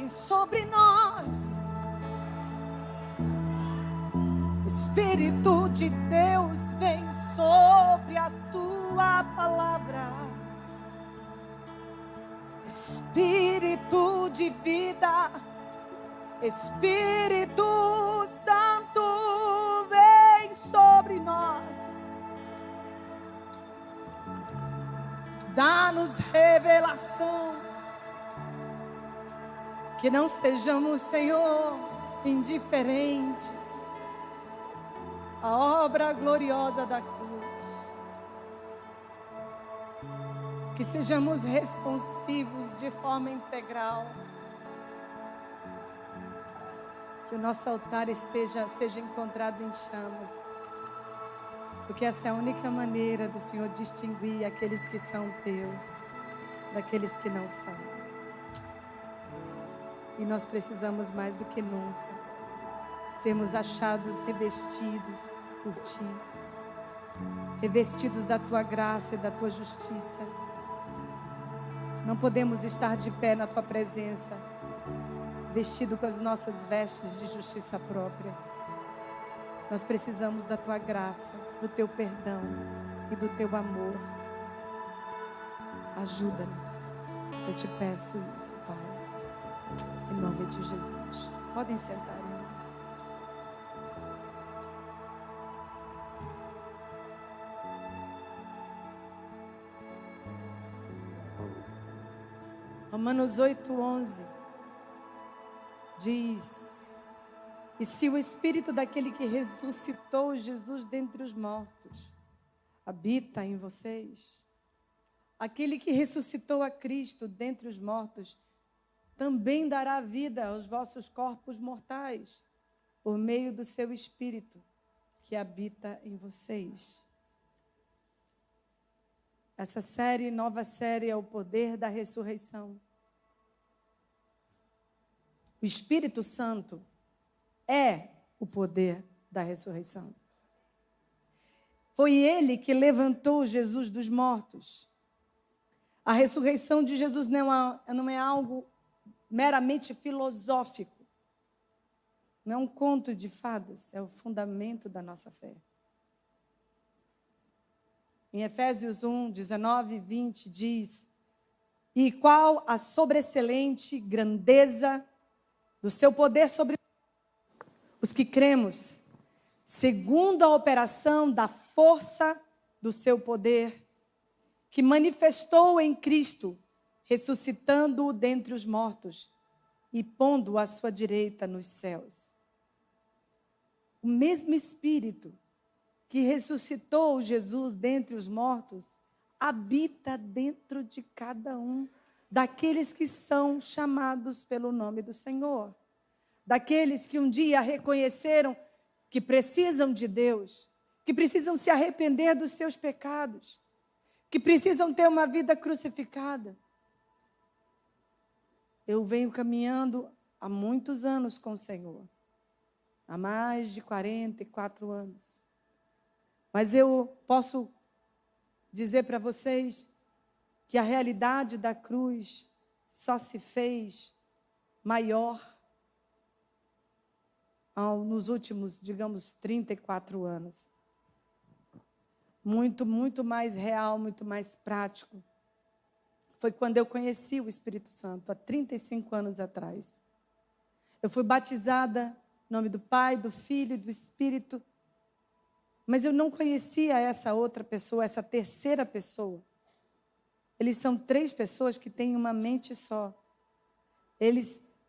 vem sobre nós. Espírito de Deus, vem sobre a tua palavra. Espírito de vida, Espírito Santo, vem sobre nós. Dá-nos revelação. Que não sejamos, Senhor, indiferentes à obra gloriosa da cruz. Que sejamos responsivos de forma integral. Que o nosso altar seja encontrado em chamas. Porque essa é a única maneira do Senhor distinguir aqueles que são teus daqueles que não são. E nós precisamos mais do que nunca sermos achados revestidos por Ti, revestidos da Tua graça e da Tua justiça. Não podemos estar de pé na Tua presença, vestido com as nossas vestes de justiça própria. Nós precisamos da Tua graça, do Teu perdão e do Teu amor. Ajuda-nos. Eu te peço isso, Pai. Em nome de Jesus. Podem sentar, irmãos. Romanos 8:11 diz: e se o Espírito daquele que ressuscitou Jesus dentre os mortos habita em vocês, aquele que ressuscitou a Cristo dentre os mortos também dará vida aos vossos corpos mortais, por meio do seu Espírito que habita em vocês. Essa nova série, é o poder da ressurreição. O Espírito Santo é o poder da ressurreição. Foi Ele que levantou Jesus dos mortos. A ressurreição de Jesus não é algo meramente filosófico. Não é um conto de fadas, é o fundamento da nossa fé. Em Efésios 1, 19 e 20 diz: e qual a sobreexcelente grandeza do seu poder sobre os que cremos, segundo a operação da força do seu poder, que manifestou em Cristo, ressuscitando-o dentre os mortos e pondo-o à sua direita nos céus. O mesmo Espírito que ressuscitou Jesus dentre os mortos habita dentro de cada um daqueles que são chamados pelo nome do Senhor. Daqueles que um dia reconheceram que precisam de Deus, que precisam se arrepender dos seus pecados, que precisam ter uma vida crucificada. Eu venho caminhando há muitos anos com o Senhor, há mais de 44 anos. Mas eu posso dizer para vocês que a realidade da cruz só se fez maior nos últimos, digamos, 34 anos. Muito, muito mais real, muito mais prático. Foi quando eu conheci o Espírito Santo, há 35 anos atrás. Eu fui batizada em nome do Pai, do Filho e do Espírito, mas eu não conhecia essa outra pessoa, essa terceira pessoa. Eles são 3 pessoas que têm uma mente só.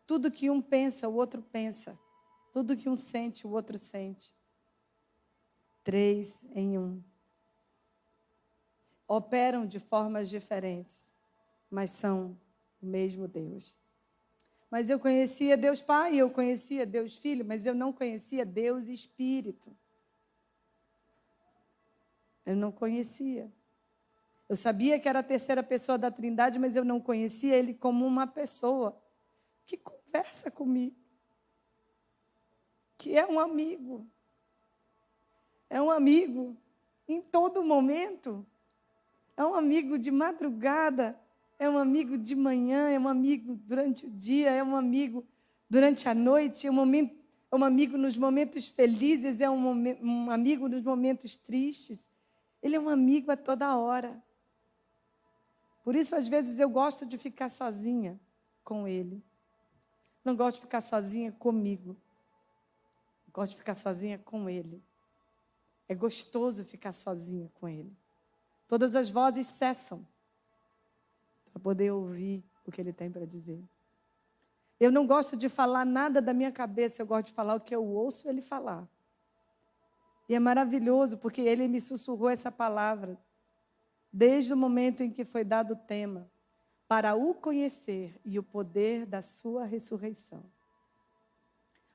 Tudo que um pensa, o outro pensa. Tudo que um sente, o outro sente. 3 em 1. Operam de formas diferentes, mas são o mesmo Deus. Mas eu conhecia Deus Pai, eu conhecia Deus Filho, mas eu não conhecia Deus Espírito. Eu não conhecia. Eu sabia que era a terceira pessoa da Trindade, mas eu não conhecia Ele como uma pessoa que conversa comigo, que é um amigo. É um amigo em todo momento. É um amigo de madrugada. É um amigo de manhã, é um amigo durante o dia, é um amigo durante a noite, é um amigo nos momentos felizes, é um amigo nos momentos tristes. Ele é um amigo a toda hora. Por isso, às vezes, eu gosto de ficar sozinha com ele. Não gosto de ficar sozinha comigo. Gosto de ficar sozinha com ele. É gostoso ficar sozinha com ele. Todas as vozes cessam para poder ouvir o que ele tem para dizer. Eu não gosto de falar nada da minha cabeça, eu gosto de falar o que eu ouço ele falar. E é maravilhoso, porque ele me sussurrou essa palavra, desde o momento em que foi dado o tema, para o conhecer e o poder da sua ressurreição.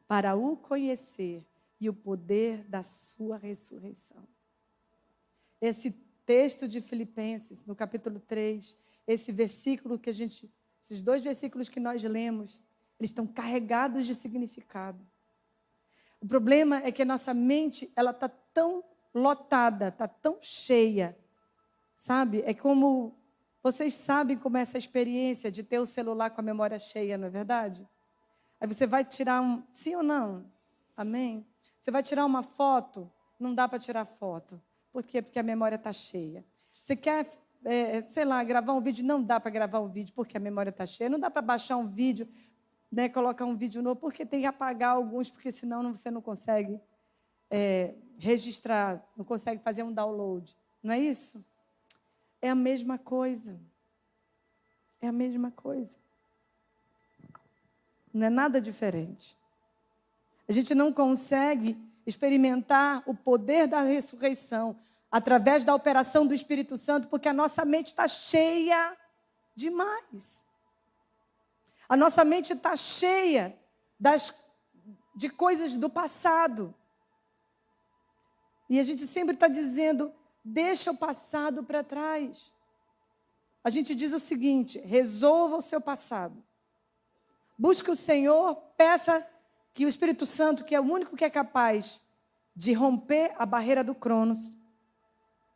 Para o conhecer e o poder da sua ressurreição. Esse texto de Filipenses, no capítulo 3, esse versículo que esses 2 versículos que nós lemos, eles estão carregados de significado. O problema é que a nossa mente, ela está tão lotada, está tão cheia, sabe? É como, vocês sabem como é essa experiência de ter o celular com a memória cheia, não é verdade? Aí você vai tirar sim ou não? Amém? Você vai tirar uma foto, não dá para tirar foto. Por quê? Porque a memória está cheia. Você quer, sei lá, gravar um vídeo, não dá para gravar um vídeo porque a memória está cheia. Não dá para baixar um vídeo, né, colocar um vídeo novo, porque tem que apagar alguns, porque senão você não consegue registrar, não consegue fazer um download. Não é isso? É a mesma coisa. É a mesma coisa. Não é nada diferente. A gente não consegue experimentar o poder da ressurreição através da operação do Espírito Santo, porque a nossa mente está cheia demais. A nossa mente está cheia de coisas do passado. E a gente sempre está dizendo, deixa o passado para trás. A gente diz o seguinte, resolva o seu passado. Busque o Senhor, peça que o Espírito Santo, que é o único que é capaz de romper a barreira do Cronos,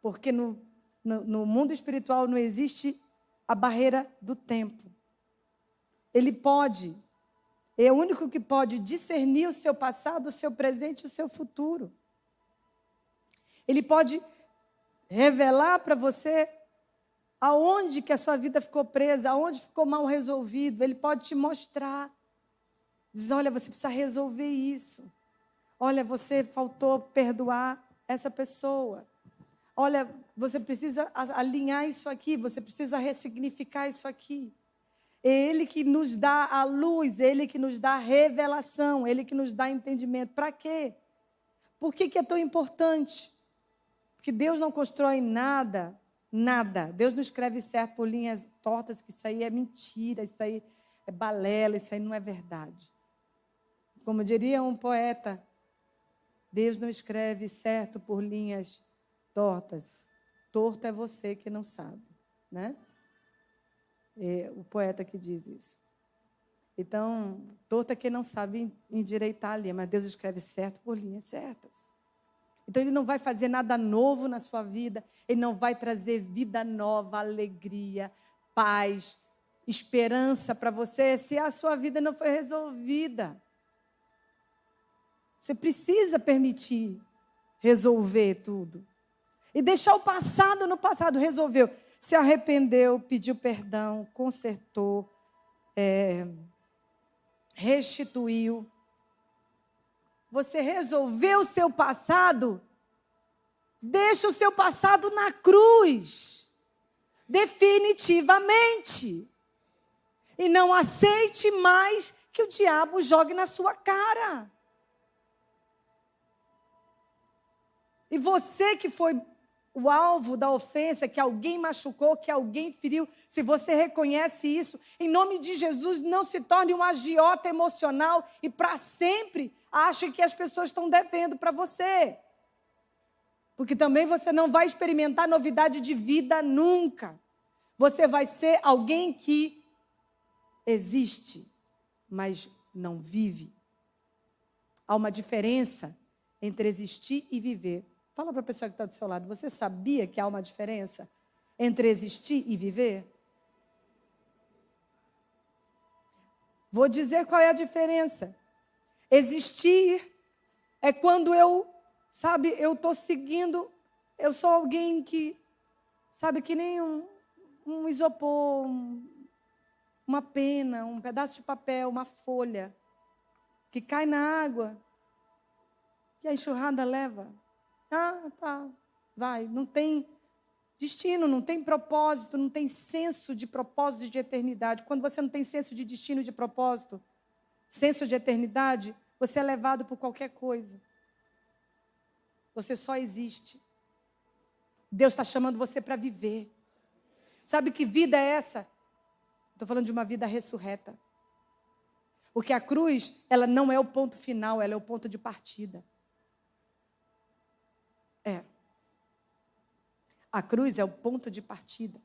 porque no mundo espiritual não existe a barreira do tempo. Ele é o único que pode discernir o seu passado, o seu presente e o seu futuro. Ele pode revelar para você aonde que a sua vida ficou presa, aonde ficou mal resolvido. Ele pode te mostrar. Diz, olha, você precisa resolver isso. Olha, você faltou perdoar essa pessoa. Olha, você precisa alinhar isso aqui, você precisa ressignificar isso aqui. É Ele que nos dá a luz, Ele que nos dá a revelação, Ele que nos dá entendimento. Para quê? Por que é tão importante? Porque Deus não constrói nada. Deus não escreve certo por linhas tortas, que isso aí é mentira, isso aí é balela, isso aí não é verdade. Como diria um poeta, Deus não escreve certo por linhas tortas. Torto é você que não sabe, né? É o poeta que diz isso. Então, torto é quem não sabe endireitar a linha, mas Deus escreve certo por linhas certas. Então, Ele não vai fazer nada novo na sua vida, Ele não vai trazer vida nova, alegria, paz, esperança para você, se a sua vida não foi resolvida. Você precisa permitir resolver tudo. E deixar o passado no passado. Resolveu. Se arrependeu, pediu perdão, consertou, restituiu. Você resolveu o seu passado, deixa o seu passado na cruz, definitivamente. E não aceite mais que o diabo jogue na sua cara. E você que foi o alvo da ofensa, que alguém machucou, que alguém feriu, se você reconhece isso, em nome de Jesus, não se torne um agiota emocional e para sempre ache que as pessoas estão devendo para você. Porque também você não vai experimentar novidade de vida nunca. Você vai ser alguém que existe, mas não vive. Há uma diferença entre existir e viver. Fala para a pessoa que está do seu lado, você sabia que há uma diferença entre existir e viver? Vou dizer qual é a diferença. Existir é quando eu estou seguindo, eu sou alguém que, que nem um isopor, uma pena, um pedaço de papel, uma folha, que cai na água, que a enxurrada leva. Tá, vai. Não tem destino, não tem propósito, não tem senso de propósito e de eternidade. Quando você não tem senso de destino e de propósito, senso de eternidade, você é levado por qualquer coisa. Você só existe. Deus está chamando você para viver. Sabe que vida é essa? Estou falando de uma vida ressurreta. Porque a cruz, ela não é o ponto final, ela é o ponto de partida. A cruz é o ponto de partida.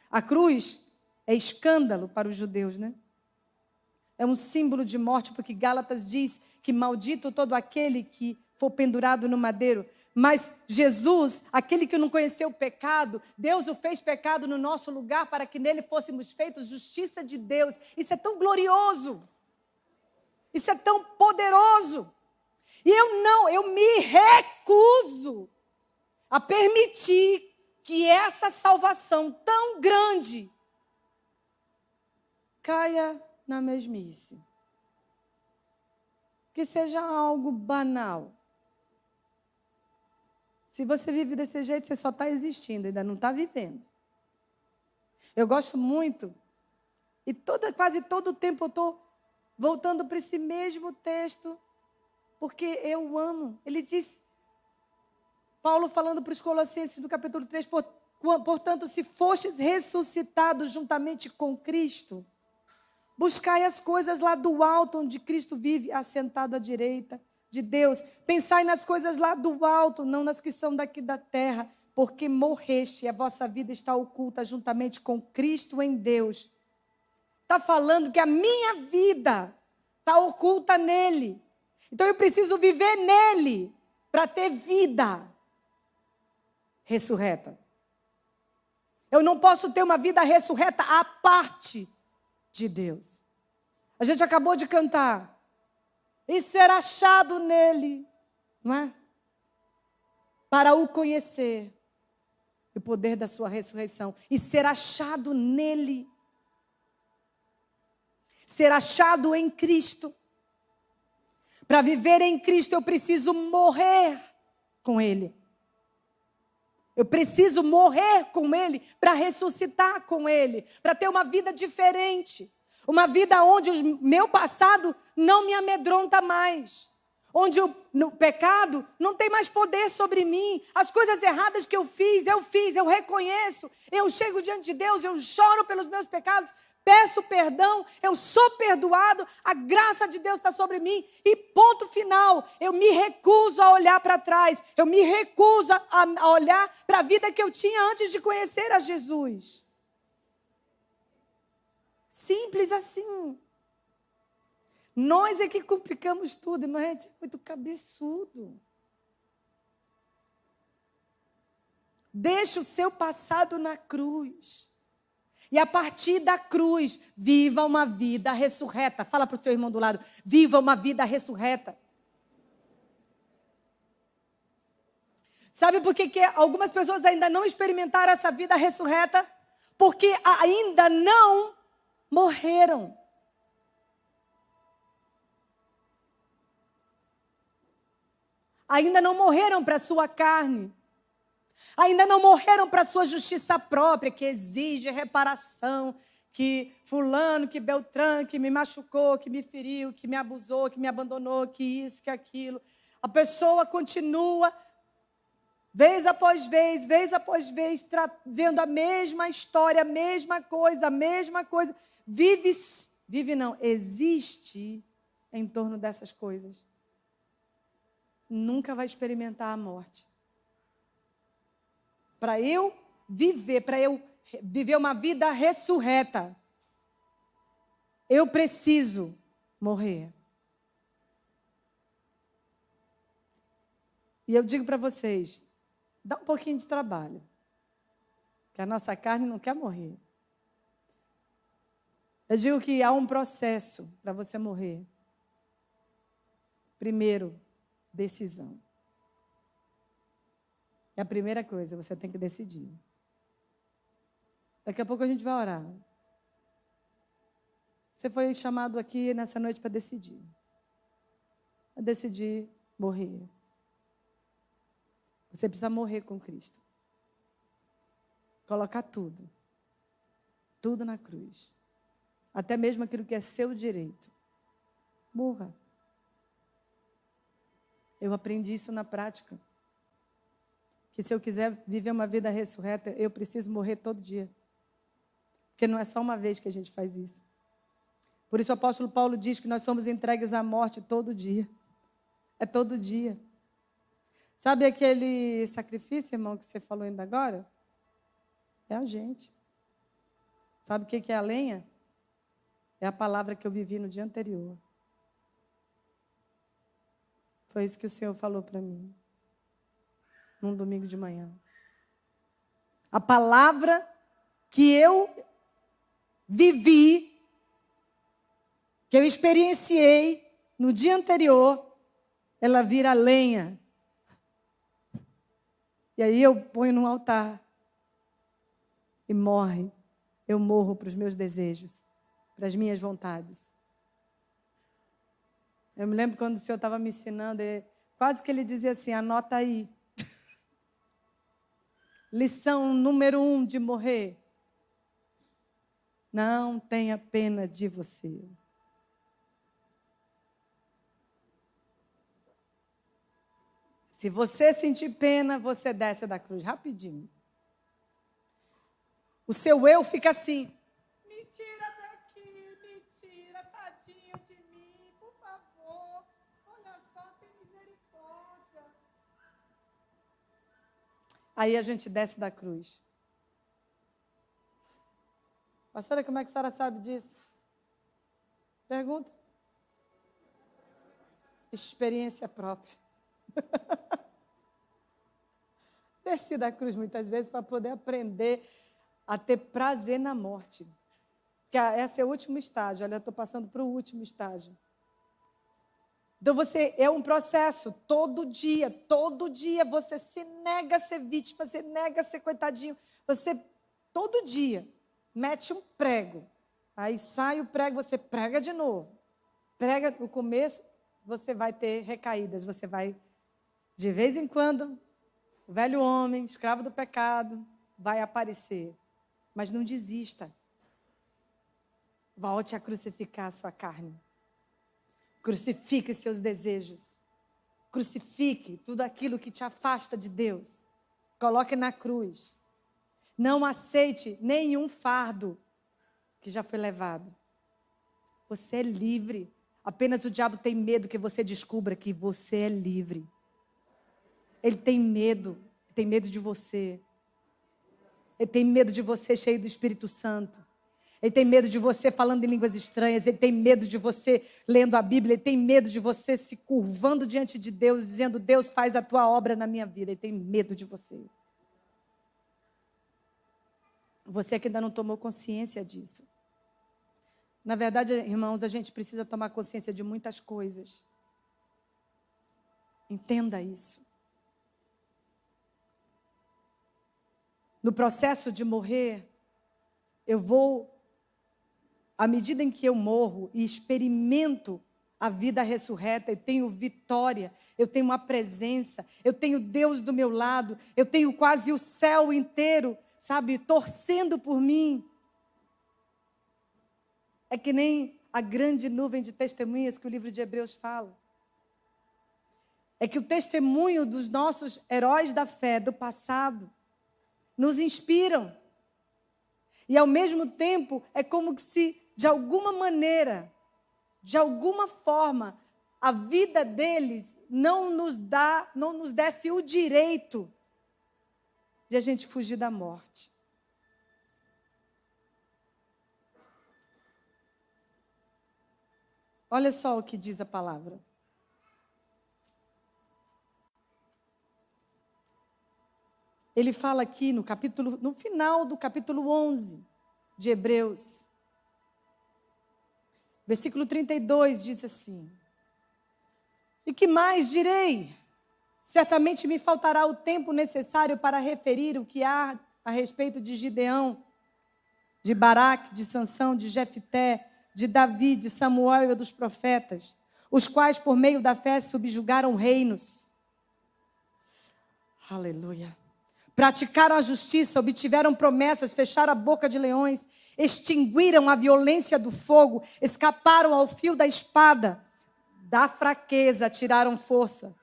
A cruz é escândalo para os judeus, né? É um símbolo de morte, porque Gálatas diz que maldito todo aquele que for pendurado no madeiro. Mas Jesus, aquele que não conheceu o pecado, Deus o fez pecado no nosso lugar para que nele fôssemos feitos justiça de Deus. Isso é tão glorioso. Isso é tão poderoso. E eu me recuso a permitir que essa salvação tão grande caia na mesmice. Que seja algo banal. Se você vive desse jeito, você só está existindo, ainda não está vivendo. Eu gosto muito, e quase todo o tempo eu estou voltando para esse mesmo texto, porque eu amo. Ele diz, Paulo falando para os Colossenses do capítulo 3, portanto, se fostes ressuscitados juntamente com Cristo, buscai as coisas lá do alto, onde Cristo vive, assentado à direita de Deus. Pensai nas coisas lá do alto, não nas que são daqui da terra, porque morreste e a vossa vida está oculta juntamente com Cristo em Deus. Está falando que a minha vida está oculta nele. Então eu preciso viver nele para ter vida ressurreta. Eu não posso ter uma vida ressurreta à parte de Deus. A gente acabou de cantar. E ser achado nele, não é? Para o conhecer, o poder da sua ressurreição. E ser achado nele. Ser achado em Cristo. Para viver em Cristo, eu preciso morrer com ele. Eu preciso morrer com ele para ressuscitar com ele, para ter uma vida diferente. Uma vida onde o meu passado não me amedronta mais. Onde o pecado não tem mais poder sobre mim. As coisas erradas que eu fiz, eu reconheço. Eu chego diante de Deus, eu choro pelos meus pecados, peço perdão, eu sou perdoado, a graça de Deus está sobre mim. E ponto final, eu me recuso a olhar para trás. Eu me recuso a olhar para a vida que eu tinha antes de conhecer a Jesus. Simples assim. Nós é que complicamos tudo, mas a gente é muito cabeçudo. Deixa o seu passado na cruz. E a partir da cruz, viva uma vida ressurreta. Fala para o seu irmão do lado, viva uma vida ressurreta. Sabe por que algumas pessoas ainda não experimentaram essa vida ressurreta? Porque ainda não morreram. Ainda não morreram para a sua carne. Ainda não morreram para a sua justiça própria, que exige reparação, que fulano, que Beltrano, que me machucou, que me feriu, que me abusou, que me abandonou, que isso, que aquilo. A pessoa continua, vez após vez, trazendo a mesma história, a mesma coisa. Existe em torno dessas coisas. Nunca vai experimentar a morte. Para eu viver uma vida ressurreta, eu preciso morrer. E eu digo para vocês, dá um pouquinho de trabalho, que a nossa carne não quer morrer. Eu digo que há um processo para você morrer. Primeiro, decisão. É a primeira coisa, você tem que decidir. Daqui a pouco a gente vai orar. Você foi chamado aqui nessa noite para decidir. Para decidir morrer. Você precisa morrer com Cristo. Colocar tudo. Tudo na cruz. Até mesmo aquilo que é seu direito. Morra. Eu aprendi isso na prática. Que se eu quiser viver uma vida ressurreta, eu preciso morrer todo dia. Porque não é só uma vez que a gente faz isso. Por isso o apóstolo Paulo diz que nós somos entregues à morte todo dia. É todo dia. Sabe aquele sacrifício, irmão, que você falou ainda agora? É a gente. Sabe o que é a lenha? É a palavra que eu vivi no dia anterior. Foi isso que o Senhor falou para mim. Num domingo de manhã. A palavra que eu vivi, que eu experienciei no dia anterior, ela vira lenha. E aí eu ponho no altar. E morre. Eu morro para os meus desejos, para as minhas vontades. Eu me lembro quando o Senhor estava me ensinando, quase que ele dizia assim, anota aí. Lição número 1 de morrer. Não tenha pena de você. Se você sentir pena, você desce da cruz rapidinho. O seu eu fica assim. Me tira daqui, me tira, tadinho de mim, por favor. Olha só, tem misericórdia. Aí a gente desce da cruz. Pastora, como é que a senhora sabe disso? Pergunta. Experiência própria. Desci da cruz muitas vezes para poder aprender a ter prazer na morte. Porque esse é o último estágio. Olha, eu estou passando para o último estágio. Então, é um processo. Todo dia você se nega a ser vítima, você nega a ser coitadinho. Você, todo dia, mete um prego. Aí sai o prego, você prega de novo. Prega no começo, você vai ter recaídas. Você vai, de vez em quando, o velho homem, escravo do pecado, vai aparecer. Mas não desista. Volte a crucificar a sua carne. Crucifique seus desejos. Crucifique tudo aquilo que te afasta de Deus. Coloque na cruz. Não aceite nenhum fardo que já foi levado. Você é livre. Apenas o diabo tem medo que você descubra que você é livre. Ele tem medo de você. Ele tem medo de você cheio do Espírito Santo. Ele tem medo de você falando em línguas estranhas. Ele tem medo de você lendo a Bíblia. Ele tem medo de você se curvando diante de Deus, dizendo, Deus, faz a tua obra na minha vida. Ele tem medo de você. Você que ainda não tomou consciência disso. Na verdade, irmãos, a gente precisa tomar consciência de muitas coisas. Entenda isso. No processo de morrer, à medida em que eu morro e experimento a vida ressurreta, eu tenho vitória, eu tenho uma presença, eu tenho Deus do meu lado, eu tenho quase o céu inteiro, sabe, torcendo por mim. É que nem a grande nuvem de testemunhas que o livro de Hebreus fala. É que o testemunho dos nossos heróis da fé do passado nos inspiram. E, ao mesmo tempo, é como se, de alguma maneira, de alguma forma, a vida deles não nos desse o direito de a gente fugir da morte. Olha só o que diz a palavra. Ele fala aqui no final do capítulo 11 de Hebreus. Versículo 32 diz assim: e que mais direi? Certamente me faltará o tempo necessário para referir o que há a respeito de Gideão, de Baraque, de Sansão, de Jefté, de Davi, de Samuel e dos profetas, os quais por meio da fé subjugaram reinos. Aleluia. Praticaram a justiça, obtiveram promessas, fecharam a boca de leões, extinguiram a violência do fogo, escaparam ao fio da espada, da fraqueza tiraram força,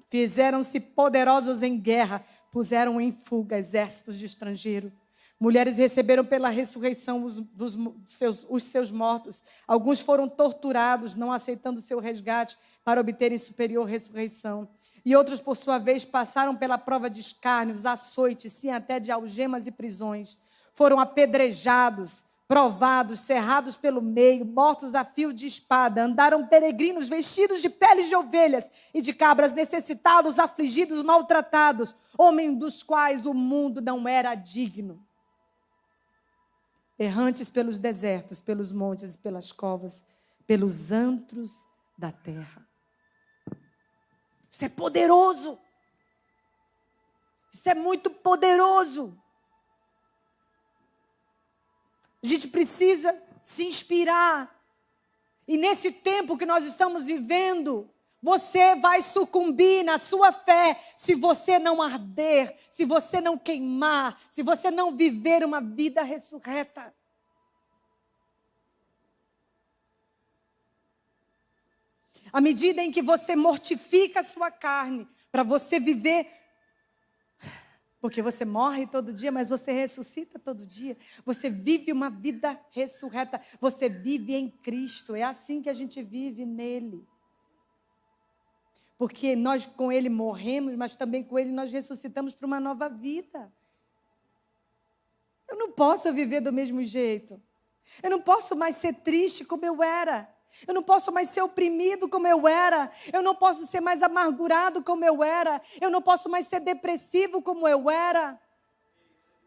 fizeram-se poderosos em guerra, puseram em fuga exércitos de estrangeiro. Mulheres receberam pela ressurreição os seus mortos. Alguns foram torturados, não aceitando seu resgate para obterem superior ressurreição. E outros, por sua vez, passaram pela prova de escárnios, açoites, sim, até de algemas e prisões. Foram apedrejados, provados, cerrados pelo meio, mortos a fio de espada. Andaram peregrinos vestidos de peles de ovelhas e de cabras, necessitados, afligidos, maltratados, homens dos quais o mundo não era digno. Errantes pelos desertos, pelos montes e pelas covas, pelos antros da terra. Isso é poderoso. Isso é muito poderoso. A gente precisa se inspirar. E nesse tempo que nós estamos vivendo, você vai sucumbir na sua fé se você não arder, se você não queimar, se você não viver uma vida ressurreta. À medida em que você mortifica a sua carne para você viver, porque você morre todo dia, mas você ressuscita todo dia. Você vive uma vida ressurreta. Você vive em Cristo. É assim que a gente vive nele. Porque nós com ele morremos, mas também com ele nós ressuscitamos para uma nova vida. Eu não posso viver do mesmo jeito. Eu não posso mais ser triste como eu era. Eu não posso mais ser oprimido como eu era. Eu não posso ser mais amargurado como eu era. Eu não posso mais ser depressivo como eu era.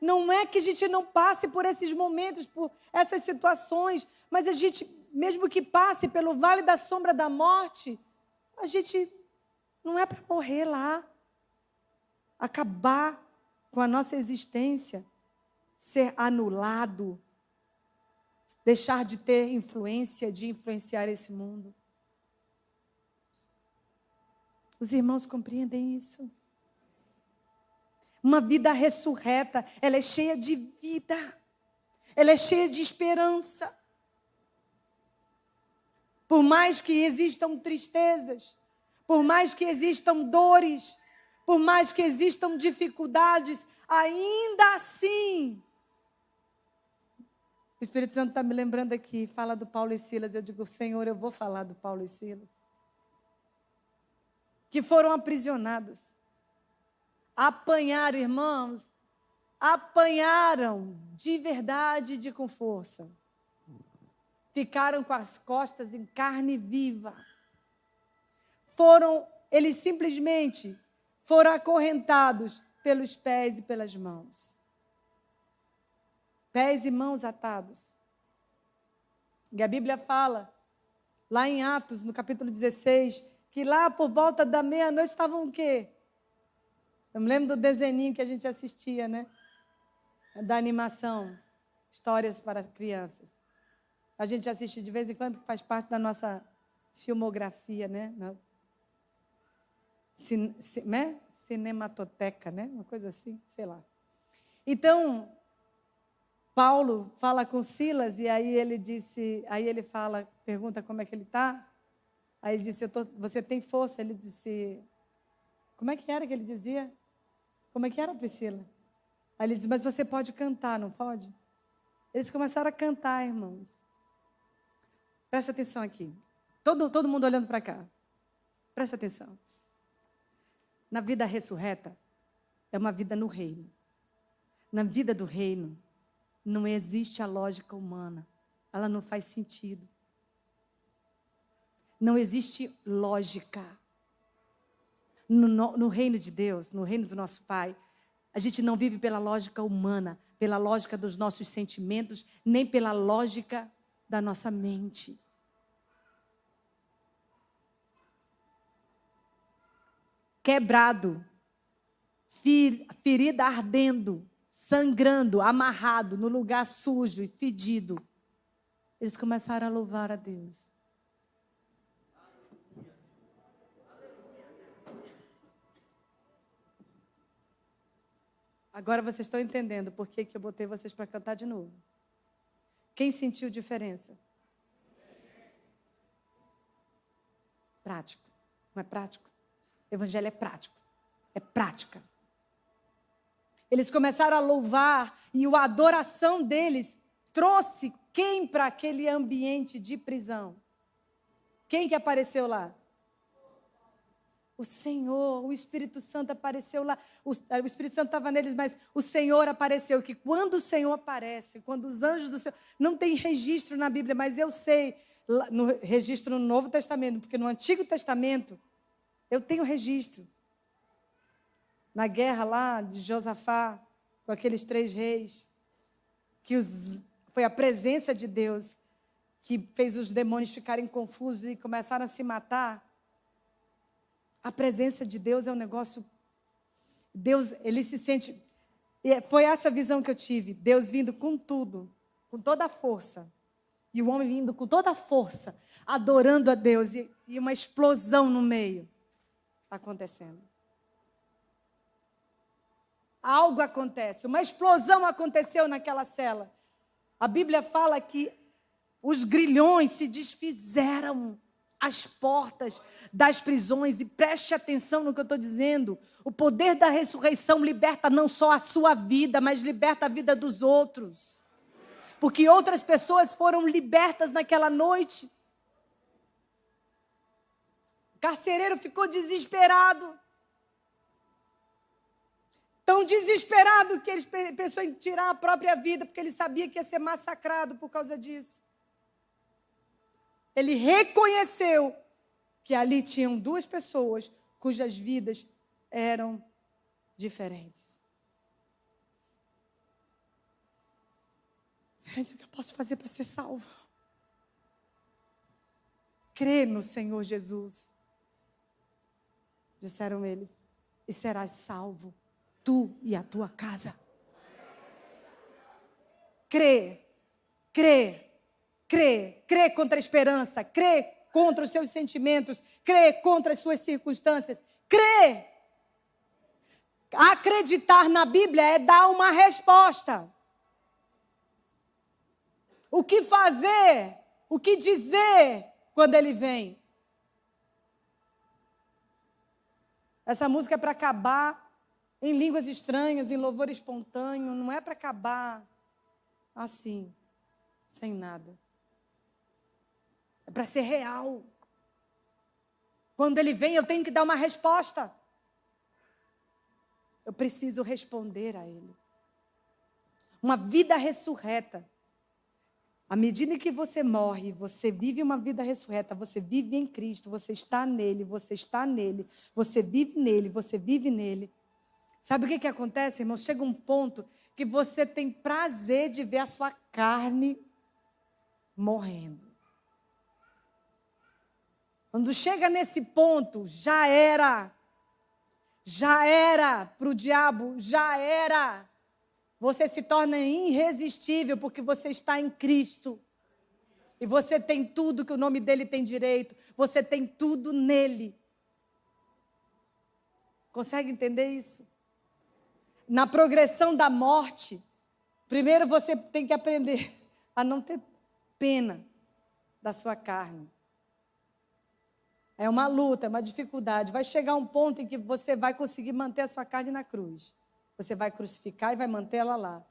Não é que a gente não passe por esses momentos, por essas situações, mas a gente, mesmo que passe pelo vale da sombra da morte, a gente não é para morrer lá, acabar com a nossa existência, ser anulado, deixar de ter influência, de influenciar esse mundo. Os irmãos compreendem isso? Uma vida ressurreta, ela é cheia de vida, ela é cheia de esperança. Por mais que existam tristezas, por mais que existam dores, por mais que existam dificuldades, ainda assim, o Espírito Santo está me lembrando aqui, fala do Paulo e Silas. Eu digo, Senhor, eu vou falar do Paulo e Silas. Que foram aprisionados. Apanharam, irmãos. Apanharam de verdade e com força. Ficaram com as costas em carne viva. Eles simplesmente foram acorrentados pelos pés e pelas mãos. Pés e mãos atados. E a Bíblia fala, lá em Atos, no capítulo 16, que lá por volta da meia-noite estavam o quê? Eu me lembro do desenhinho que a gente assistia, né? Da animação, histórias para crianças. A gente assiste de vez em quando, que faz parte da nossa filmografia, né? Cinematoteca, né? Uma coisa assim, sei lá. Então, Paulo fala com Silas e aí ele pergunta como é que ele está. Aí ele disse, você tem força? Ele disse, como é que era que ele dizia? Como é que era, Priscila? Aí ele disse, mas você pode cantar, não pode? Eles começaram a cantar, irmãos. Presta atenção aqui. Todo mundo olhando para cá. Presta atenção. Na vida ressurreta, é uma vida no reino. Na vida do reino, não existe a lógica humana. Ela não faz sentido. Não existe lógica. No reino de Deus, no reino do nosso Pai, a gente não vive pela lógica humana, pela lógica dos nossos sentimentos, nem pela lógica da nossa mente. quebrado, ferida ardendo, sangrando, amarrado no lugar sujo e fedido. Eles começaram a louvar a Deus. Agora vocês estão entendendo por que eu botei vocês para cantar de novo. Quem sentiu diferença? Prático. Não é prático? Evangelho é prático. É prática. Eles começaram a louvar e a adoração deles trouxe quem para aquele ambiente de prisão? Quem que apareceu lá? O Senhor, o Espírito Santo apareceu lá. O Espírito Santo estava neles, mas o Senhor apareceu. Que quando o Senhor aparece, quando os anjos do Senhor... Não tem registro na Bíblia, mas eu sei, no registro no Novo Testamento, porque no Antigo Testamento eu tenho registro. Na guerra lá de Josafá, com aqueles 3 reis, foi a presença de Deus que fez os demônios ficarem confusos e começaram a se matar. A presença de Deus é um negócio... Deus, ele se sente... Foi essa visão que eu tive. Deus vindo com tudo, com toda a força. E o homem vindo com toda a força, adorando a Deus. E uma explosão no meio acontecendo. Algo acontece. Uma explosão aconteceu naquela cela. A Bíblia fala que os grilhões se desfizeram as portas das prisões, e preste atenção no que eu estou dizendo. O poder da ressurreição liberta não só a sua vida, mas liberta a vida dos outros. Porque outras pessoas foram libertas naquela noite. O carcereiro ficou desesperado. Tão desesperado que ele pensou em tirar a própria vida, porque ele sabia que ia ser massacrado por causa disso. Ele reconheceu que ali tinham 2 pessoas cujas vidas eram diferentes. É isso que eu posso fazer para ser salvo. Crê no Senhor Jesus. Disseram eles, e serás salvo, tu e a tua casa. Crê, crê. Crê, crê contra a esperança, crê contra os seus sentimentos, crê contra as suas circunstâncias, crê. Acreditar na Bíblia é dar uma resposta. O que fazer, o que dizer quando ele vem? Essa música é para acabar em línguas estranhas, em louvor espontâneo, não é para acabar assim, sem nada. É para ser real. Quando ele vem, eu tenho que dar uma resposta. Eu preciso responder a ele. Uma vida ressurreta. À medida que você morre, você vive uma vida ressurreta, você vive em Cristo, você está nele, você vive nele, você vive nele. Sabe o que acontece, irmão? Chega um ponto que você tem prazer de ver a sua carne morrendo. Quando chega nesse ponto, já era para o diabo, já era. Você se torna irresistível porque você está em Cristo. E você tem tudo que o nome dele tem direito. Você tem tudo nele. Consegue entender isso? Na progressão da morte, primeiro você tem que aprender a não ter pena da sua carne. É uma luta, é uma dificuldade. Vai chegar um ponto em que você vai conseguir manter a sua carne na cruz. Você vai crucificar e vai manter ela lá.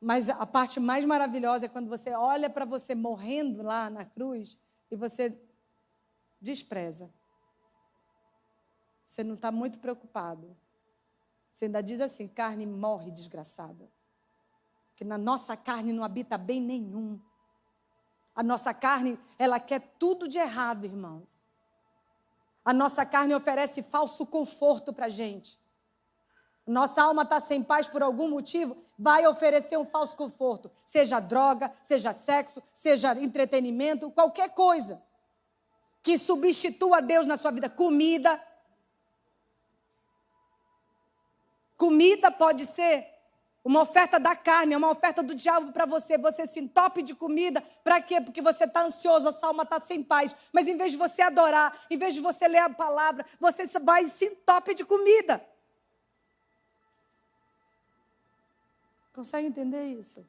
Mas a parte mais maravilhosa é quando você olha para você morrendo lá na cruz e você despreza. Você não está muito preocupado. Você ainda diz assim, carne morre desgraçada. Porque na nossa carne não habita bem nenhum. A nossa carne, ela quer tudo de errado, irmãos. A nossa carne oferece falso conforto para a gente. Nossa alma está sem paz por algum motivo, vai oferecer um falso conforto. Seja droga, seja sexo, seja entretenimento, qualquer coisa que substitua Deus na sua vida. Comida. Comida pode ser uma oferta da carne, é uma oferta do diabo para você. Você se entope de comida. Para quê? Porque você está ansioso, a sua alma está sem paz. Mas em vez de você adorar, em vez de você ler a palavra, você vai e se entope de comida. Consegue entender isso?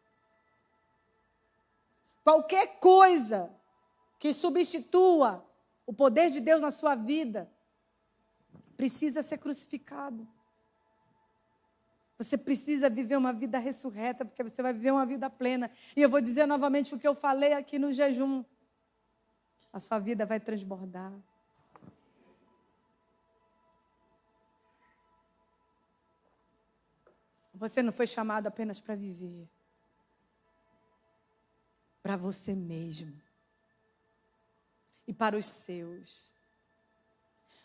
Qualquer coisa que substitua o poder de Deus na sua vida precisa ser crucificado. Você precisa viver uma vida ressurreta, porque você vai viver uma vida plena. E eu vou dizer novamente o que eu falei aqui no jejum. A sua vida vai transbordar. Você não foi chamado apenas para viver. Para você mesmo. E para os seus.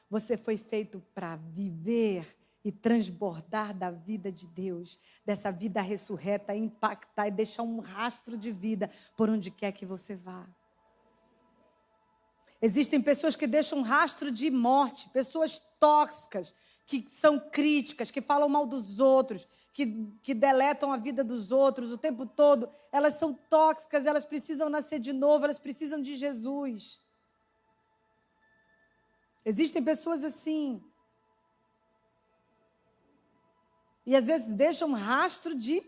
Você foi feito para viver e transbordar da vida de Deus, dessa vida ressurreta, impactar e deixar um rastro de vida por onde quer que você vá. Existem pessoas que deixam um rastro de morte, pessoas tóxicas, que são críticas, que falam mal dos outros, que deletam a vida dos outros o tempo todo. Elas são tóxicas, elas precisam nascer de novo, elas precisam de Jesus. Existem pessoas assim. E às vezes deixam um rastro de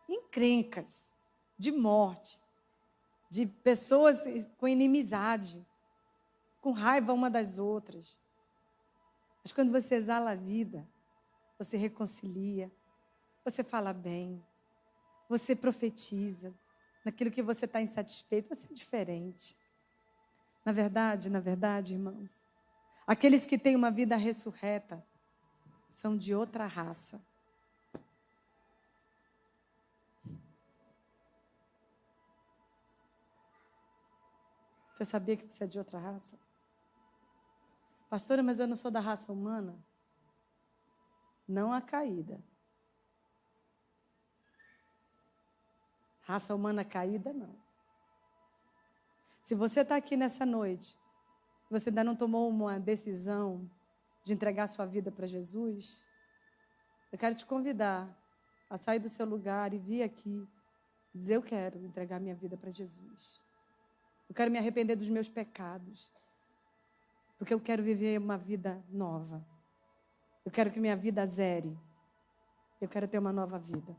encrencas, de morte, de pessoas com inimizade, com raiva uma das outras. Mas quando você exala a vida, você reconcilia, você fala bem, você profetiza, naquilo que você está insatisfeito, você é diferente. Na verdade, irmãos, aqueles que têm uma vida ressurreta são de outra raça. Você sabia que você é de outra raça? Pastora, mas eu não sou da raça humana? Não a caída. Raça humana caída, não. Se você está aqui nessa noite, você ainda não tomou uma decisão de entregar sua vida para Jesus, eu quero te convidar a sair do seu lugar e vir aqui dizer: eu quero entregar minha vida para Jesus. Eu quero me arrepender dos meus pecados. Porque eu quero viver uma vida nova. Eu quero que minha vida zere. Eu quero ter uma nova vida.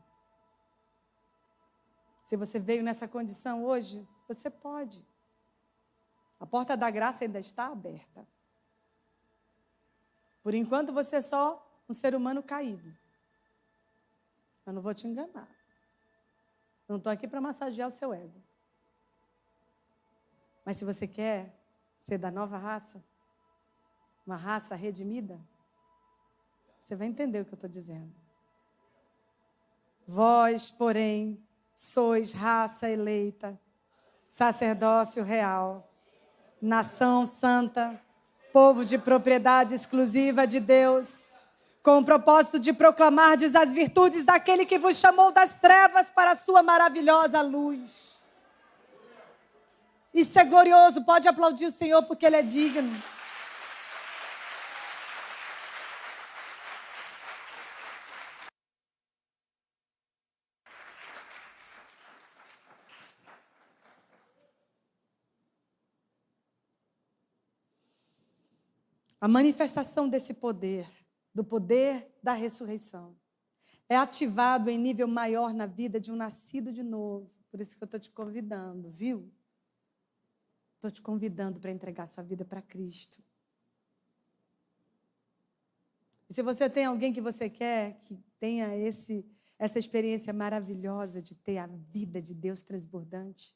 Se você veio nessa condição hoje, você pode. A porta da graça ainda está aberta. Por enquanto você é só um ser humano caído. Eu não vou te enganar. Eu não estou aqui para massagear o seu ego. Mas se você quer ser da nova raça, uma raça redimida, você vai entender o que eu estou dizendo. Vós, porém, sois raça eleita, sacerdócio real, nação santa, povo de propriedade exclusiva de Deus, com o propósito de proclamardes as virtudes daquele que vos chamou das trevas para a sua maravilhosa luz. Isso é glorioso, pode aplaudir o Senhor porque Ele é digno. A manifestação desse poder, do poder da ressurreição, é ativado em nível maior na vida de um nascido de novo. Por isso que eu estou te convidando, viu? Estou te convidando para entregar sua vida para Cristo. E se você tem alguém que você quer que tenha essa experiência maravilhosa de ter a vida de Deus transbordante,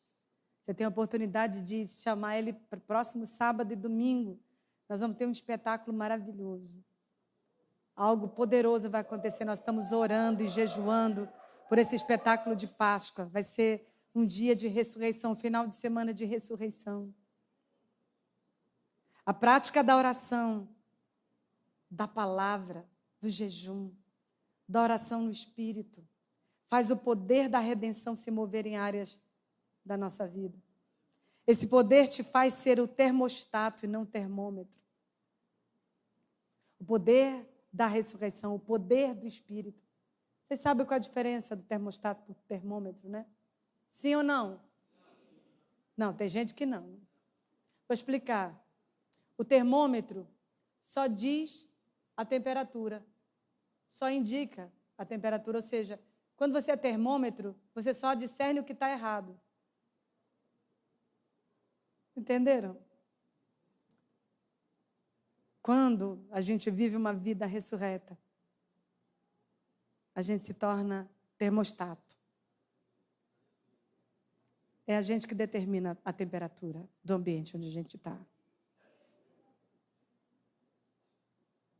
você tem a oportunidade de chamar ele para o próximo sábado e domingo. Nós vamos ter um espetáculo maravilhoso. Algo poderoso vai acontecer. Nós estamos orando e jejuando por esse espetáculo de Páscoa. Vai ser um dia de ressurreição, final de semana de ressurreição. A prática da oração, da palavra, do jejum, da oração no Espírito, faz o poder da redenção se mover em áreas da nossa vida. Esse poder te faz ser o termostato e não o termômetro. O poder da ressurreição, o poder do Espírito. Vocês sabem qual é a diferença do termostato para o termômetro, né? Sim ou não? Não, tem gente que não. Vou explicar. O termômetro só diz a temperatura, só indica a temperatura, ou seja, quando você é termômetro, você só discerne o que está errado. Entenderam? Quando a gente vive uma vida ressurreta, a gente se torna termostato. É a gente que determina a temperatura do ambiente onde a gente está.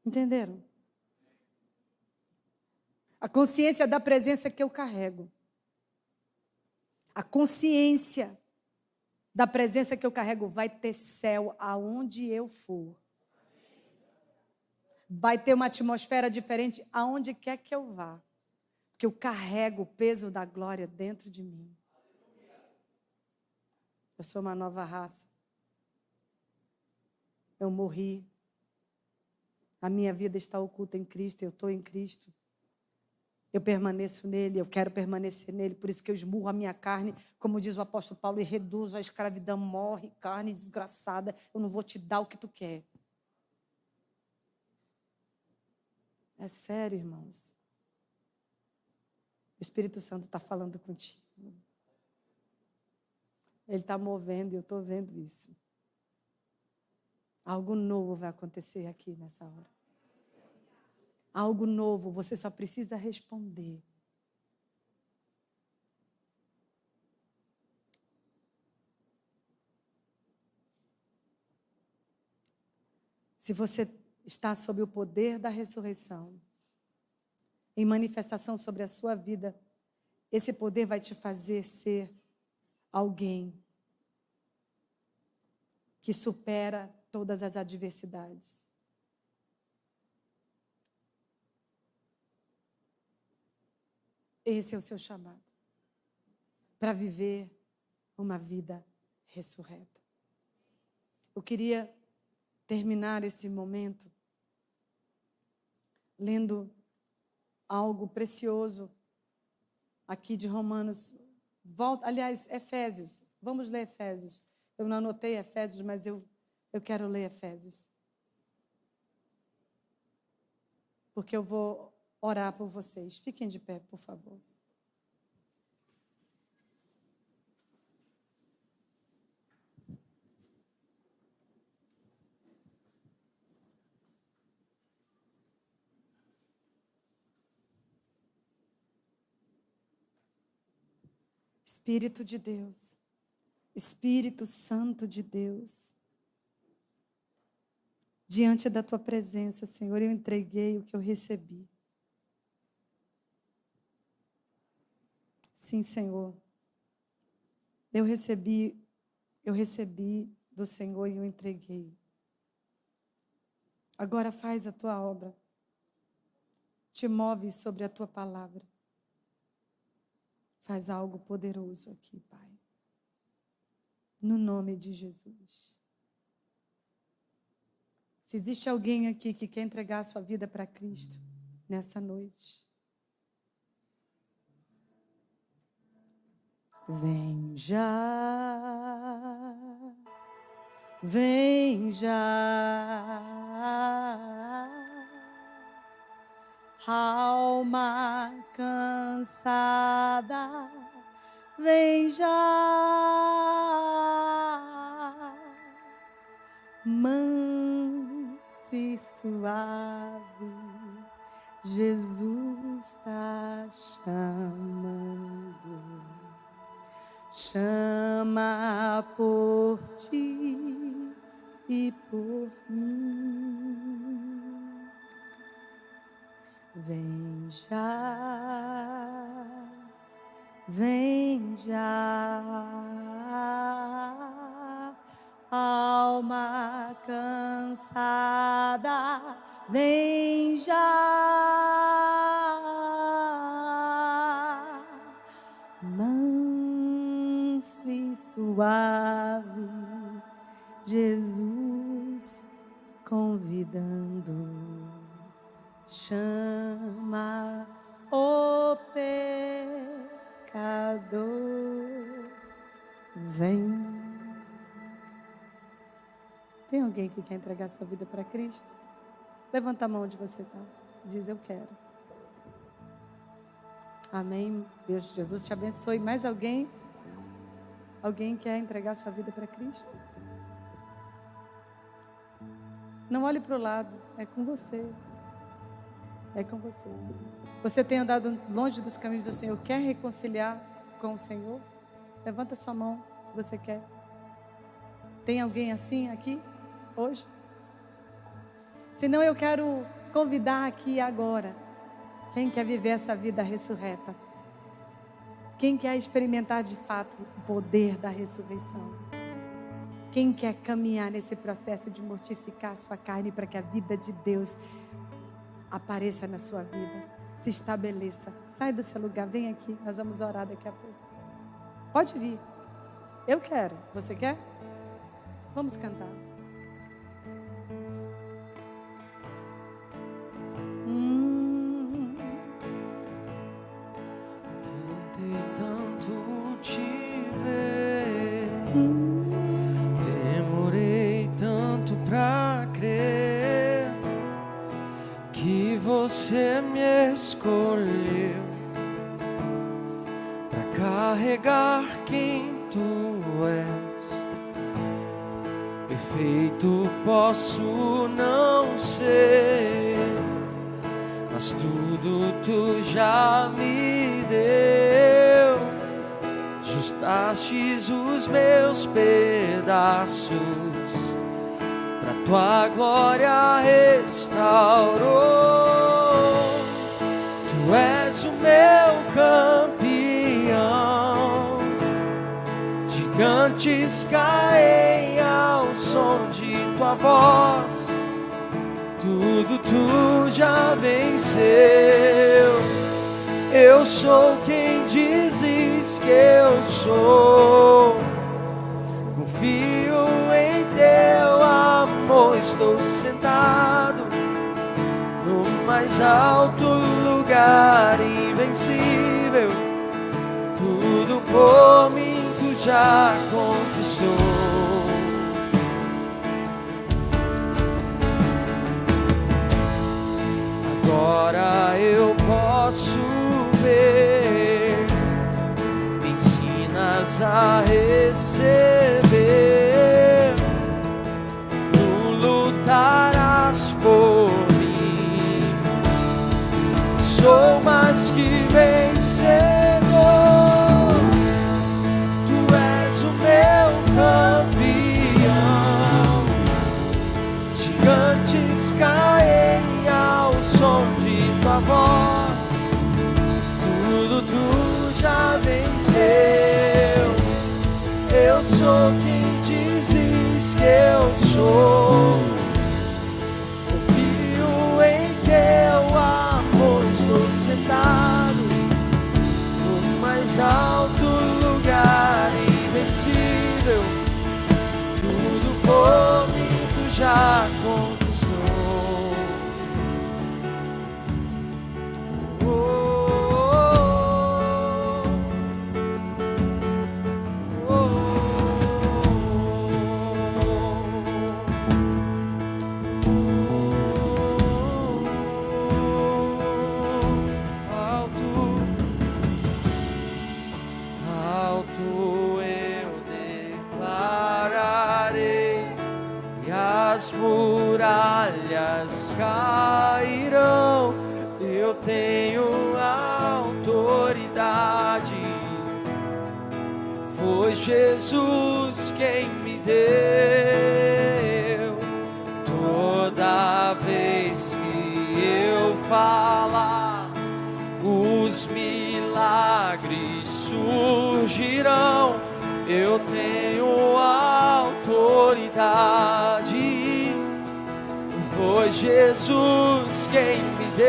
Entenderam? A consciência da presença que eu carrego. A consciência da presença que eu carrego vai ter céu aonde eu for. Vai ter uma atmosfera diferente aonde quer que eu vá. Porque eu carrego o peso da glória dentro de mim. Eu sou uma nova raça. Eu morri. A minha vida está oculta em Cristo, eu estou em Cristo. Eu permaneço nele, eu quero permanecer nele, por isso que eu esmurro a minha carne, como diz o apóstolo Paulo, e reduzo a escravidão, morre, carne desgraçada, eu não vou te dar o que tu quer. É sério, irmãos. O Espírito Santo está falando contigo. Ele está movendo e eu estou vendo isso. Algo novo vai acontecer aqui nessa hora. Algo novo, você só precisa responder. Se você está sob o poder da ressurreição, em manifestação sobre a sua vida, esse poder vai te fazer ser alguém que supera todas as adversidades. Esse é o seu chamado, para viver uma vida ressurreta. Eu queria terminar esse momento lendo algo precioso aqui de Romanos. Aliás, Efésios. Vamos ler Efésios. Eu não anotei Efésios, mas eu quero ler Efésios. Porque eu vou orar por vocês. Fiquem de pé, por favor. Espírito de Deus, Espírito Santo de Deus, diante da tua presença, Senhor, eu entreguei o que eu recebi. Sim, Senhor. Eu recebi do Senhor e eu entreguei. Agora faz a tua obra. Te move sobre a tua palavra. Faz algo poderoso aqui, Pai. No nome de Jesus. Se existe alguém aqui que quer entregar a sua vida para Cristo nessa noite, vem já, vem já, alma cansada, vem já, manso e suave, Jesus está chamando, chama por ti e por mim. Vem já, vem já, alma cansada, vem já, manso e suave, Jesus convidando. chama o pecador, vem. Tem alguém que quer entregar sua vida para Cristo? Levanta a mão onde você está. Diz, eu quero. Amém. Deus, Jesus te abençoe. Mais alguém? Alguém quer entregar sua vida para Cristo? Não olhe para o lado. É com você. É com você. Você tem andado longe dos caminhos do Senhor. Quer reconciliar com o Senhor? Levanta sua mão se você quer. Tem alguém assim aqui hoje? Senão eu quero convidar aqui agora. Quem quer viver essa vida ressurreta? Quem quer experimentar de fato o poder da ressurreição? Quem quer caminhar nesse processo de mortificar a sua carne para que a vida de Deus apareça na sua vida, se estabeleça? Sai do seu lugar, vem aqui, nós vamos orar daqui a pouco. Pode vir. Eu quero. Você quer? Vamos cantar. Tentei tanto te ver, demorei tanto pra crer que você me escolheu pra carregar quem tu és. Perfeito posso não ser, mas tudo tu já me deu. Justastes os meus pedaços, pra tua glória restaurou. Tu és o meu campeão, gigantes caem ao som de tua voz. Tudo tu já venceu. Eu sou quem dizes que eu sou. Confio em teu amor. Estou sentado no mais alto lugar, invencível. Tudo por mim tu já conquistou. Agora eu posso ver, me ensinas a receber. Tu lutarás por mim, sou mais que vencedor. Tu és o meu campeão, gigantes caem ao som de tua voz. Tudo tu já venceu. Eu sou quem dizes que eu sou. Confio em teu amor. Estou sentado no mais alto lugar, invencível. Tudo por mim tu já conquistou. As muralhas cairão. Eu tenho autoridade. Foi Jesus quem me deu. Toda vez que eu falar, os milagres surgirão. Eu tenho autoridade. Foi Jesus quem me deu.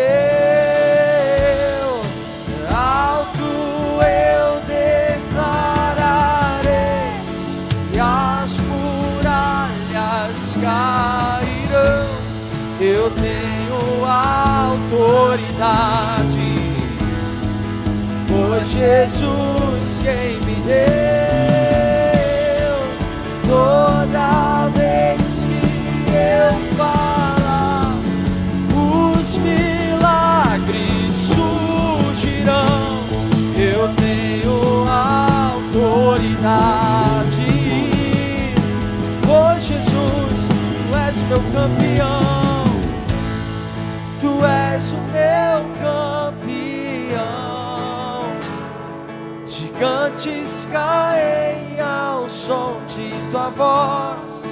Alto eu declararei, e as muralhas cairão. Eu tenho autoridade. autoridade. Foi Jesus quem me deu. Toda vez que eu falar, os milagres surgirão. Eu tenho autoridade. Oh Jesus, tu és meu campeão. Tu és o meu campeão. Gigantes caem ao som de tua voz.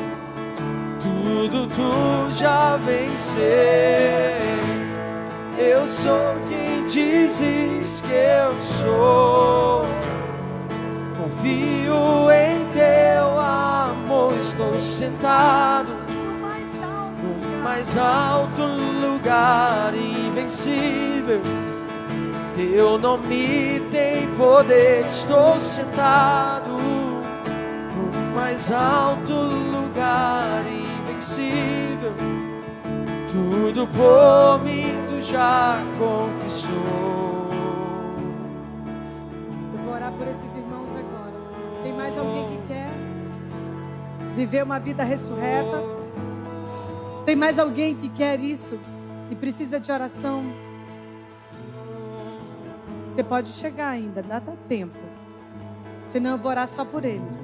Tudo tu já venceu. Eu sou quem dizes que eu sou. Confio em teu amor. Estou sentado no mais alto lugar, invencível. Teu nome tem poder. Estou sentado no mais alto lugar, invencível. Tudo por mim tu já conquistou. Eu vou orar por esses irmãos agora. Tem mais alguém que quer viver uma vida ressurreta? Tem mais alguém que quer isso e precisa de oração? Você pode chegar ainda, dá tempo. Senão eu vou orar só por eles.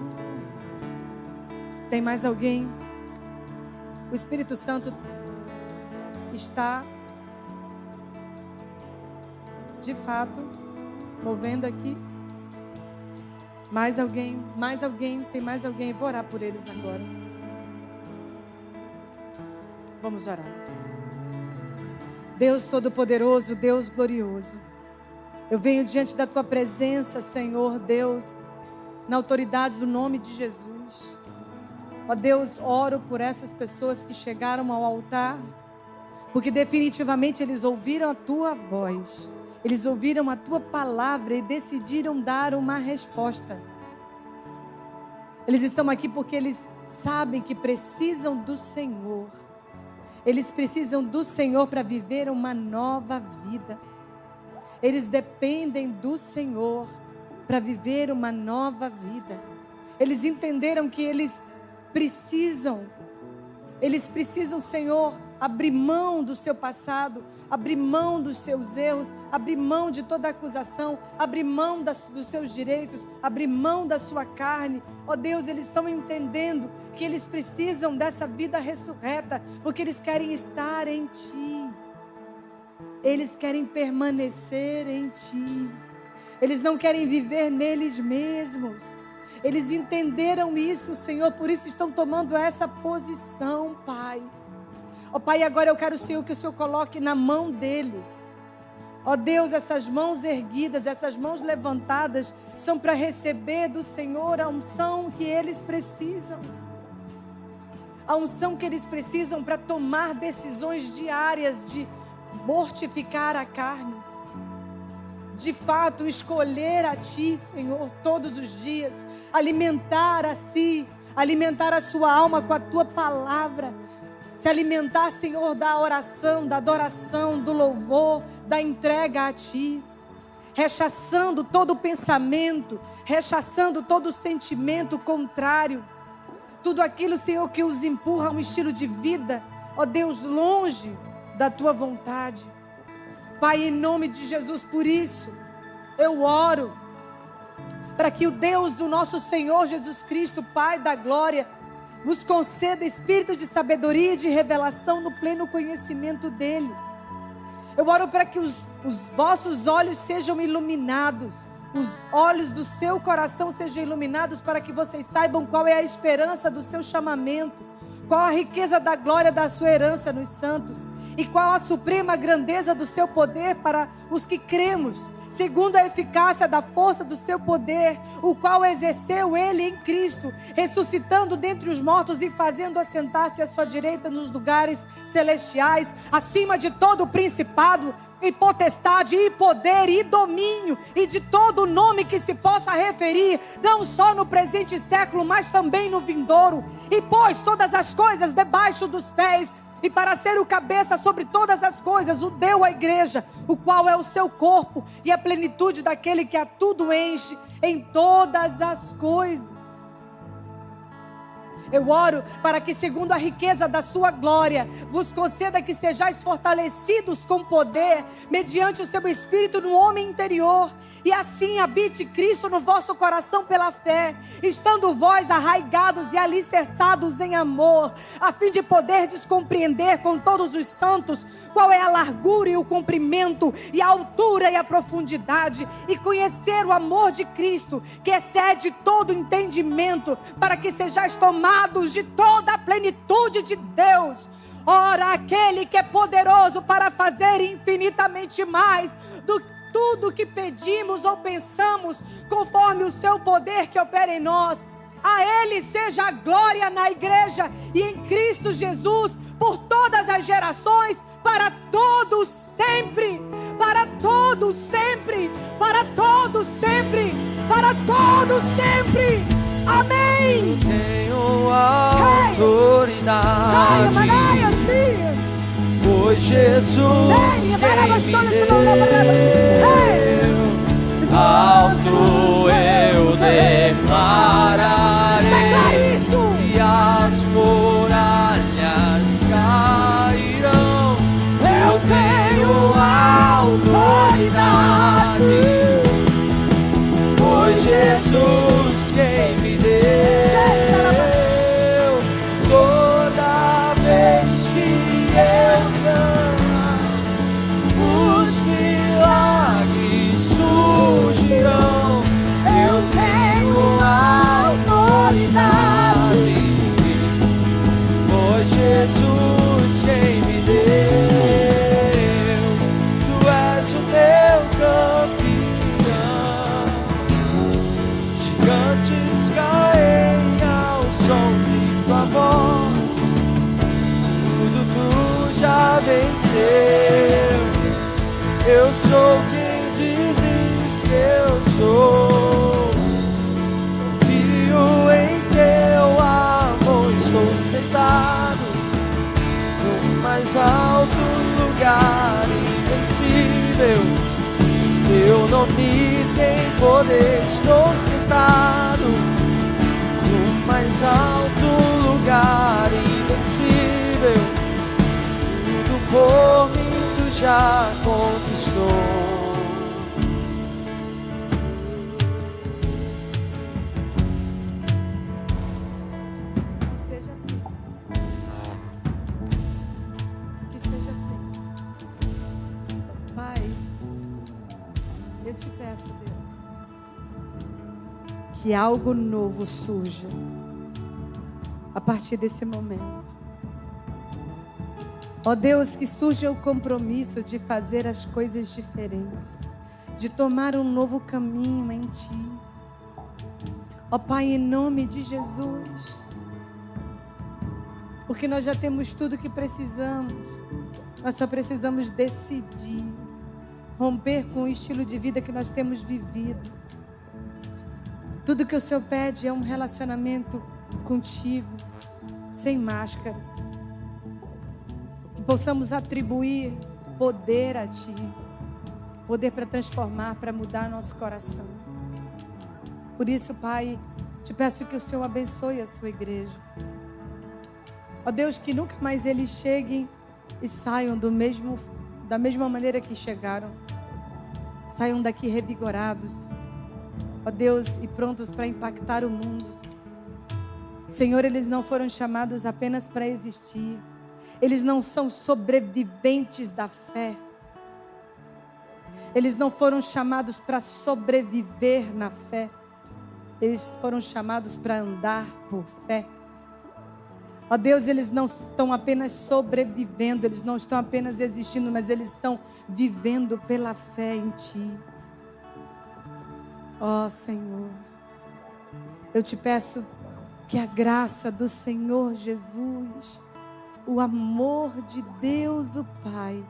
Tem mais alguém? O Espírito Santo está, de fato, movendo aqui. Mais alguém? Mais alguém? Tem mais alguém? Eu vou orar por eles agora. Vamos orar. Deus Todo-Poderoso, Deus glorioso, eu venho diante da tua presença, Senhor Deus, na autoridade do nome de Jesus. Ó Deus, oro por essas pessoas que chegaram ao altar, porque definitivamente eles ouviram a tua voz, eles ouviram a tua palavra e decidiram dar uma resposta. Eles estão aqui porque eles sabem que precisam do Senhor. Eles precisam do Senhor para viver uma nova vida. Eles dependem do Senhor para viver uma nova vida. Eles entenderam que eles precisam, Senhor, abrir mão do seu passado, abrir mão dos seus erros, abrir mão de toda acusação, abrir mão dos seus direitos, abrir mão da sua carne. Ó Deus, eles estão entendendo que eles precisam dessa vida ressurreta, porque eles querem estar em Ti. Eles querem permanecer em Ti. Eles não querem viver neles mesmos. Eles entenderam isso, Senhor, por isso estão tomando essa posição, Pai. Ó Pai, agora eu quero, Senhor, que o Senhor coloque na mão deles. Ó Deus, essas mãos erguidas, essas mãos levantadas, são para receber do Senhor a unção que eles precisam. A unção que eles precisam para tomar decisões diárias de mortificar a carne. De fato, escolher a Ti, Senhor, todos os dias. Alimentar a si, alimentar a sua alma com a Tua palavra. Se alimentar, Senhor, da oração, da adoração, do louvor, da entrega a Ti. Rechaçando todo pensamento, rechaçando todo sentimento contrário. Tudo aquilo, Senhor, que os empurra a um estilo de vida, ó Deus, longe da Tua vontade. Pai, em nome de Jesus, por isso, eu oro para que o Deus do nosso Senhor Jesus Cristo, Pai da glória, nos conceda espírito de sabedoria e de revelação no pleno conhecimento dEle. Eu oro para que os vossos olhos sejam iluminados, os olhos do seu coração sejam iluminados, para que vocês saibam qual é a esperança do seu chamamento, qual a riqueza da glória da sua herança nos santos, e qual a suprema grandeza do seu poder para os que cremos, segundo a eficácia da força do seu poder, o qual exerceu Ele em Cristo, ressuscitando dentre os mortos e fazendo assentar-se à sua direita nos lugares celestiais, acima de todo principado, e potestade, e poder, e domínio, e de todo nome que se possa referir, não só no presente século, mas também no vindouro. E pôs todas as coisas debaixo dos pés, e para ser o cabeça sobre todas as coisas, o deu à igreja, o qual é o seu corpo, e a plenitude daquele que a tudo enche em todas as coisas. Eu oro para que, segundo a riqueza da sua glória, vos conceda que sejais fortalecidos com poder, mediante o seu Espírito no homem interior, e assim habite Cristo no vosso coração pela fé, estando vós arraigados e alicerçados em amor, a fim de poderdes compreender com todos os santos qual é a largura e o comprimento, e a altura e a profundidade, e conhecer o amor de Cristo, que excede todo entendimento, para que sejais tomados de toda a plenitude de Deus. Ora, aquele que é poderoso para fazer infinitamente mais do que tudo que pedimos ou pensamos, conforme o seu poder que opera em nós. A Ele seja a glória na igreja e em Cristo Jesus, por todas as gerações, para todos sempre, para todos sempre, para todos sempre, para todos sempre. Amém. Eu tenho autoridade. Foi Jesus quem me deu. Alto eu declararei, e as muralhas cairão. Eu tenho autoridade. Foi Jesus quem me deu. Toda vez que eu clamar, os milagres surgirão. Eu tenho autoridade. Foi Jesus quem me deu. Tu és o meu campeão. Gigantes caem ao som de tua voz. Tudo tu já venceu. Eu sou quem dizes que eu sou. Confio em teu amor. Estou sentado no mais alto lugar, invencível. Teu nome tem poder. Estou sentado no mais alto lugar, invencível. Tudo por mim tu já conquistou. Que seja assim. Que seja assim. Pai, eu te peço, Deus, que algo novo surja a partir desse momento. Ó Deus, que surja o compromisso de fazer as coisas diferentes, de tomar um novo caminho em Ti. Ó Pai, em nome de Jesus, porque nós já temos tudo que precisamos, nós só precisamos decidir, romper com o estilo de vida que nós temos vivido. Tudo que o Senhor pede é um relacionamento contigo, sem máscaras. Que possamos atribuir poder a Ti, poder para transformar, para mudar nosso coração. Por isso, Pai, te peço que o Senhor abençoe a sua igreja. Ó Deus, que nunca mais eles cheguem e saiam da mesma maneira que chegaram. Saiam daqui revigorados, ó Deus, e prontos para impactar o mundo. Senhor, eles não foram chamados apenas para existir. Eles não são sobreviventes da fé. Eles não foram chamados para sobreviver na fé. Eles foram chamados para andar por fé. Ó Deus, eles não estão apenas sobrevivendo, eles não estão apenas existindo, mas eles estão vivendo pela fé em Ti. Ó Senhor, eu te peço que a graça do Senhor Jesus, o amor de Deus o Pai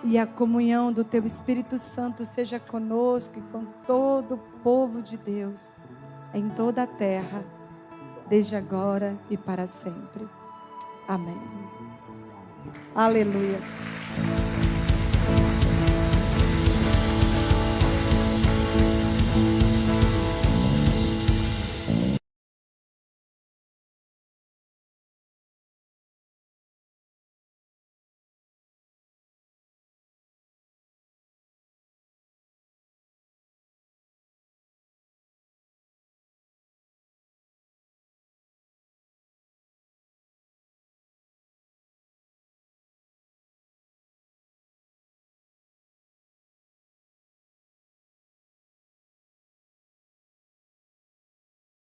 E a comunhão do Teu Espírito Santo seja conosco e com todo o povo de Deus, em toda a terra, desde agora e para sempre. Amém. Aleluia.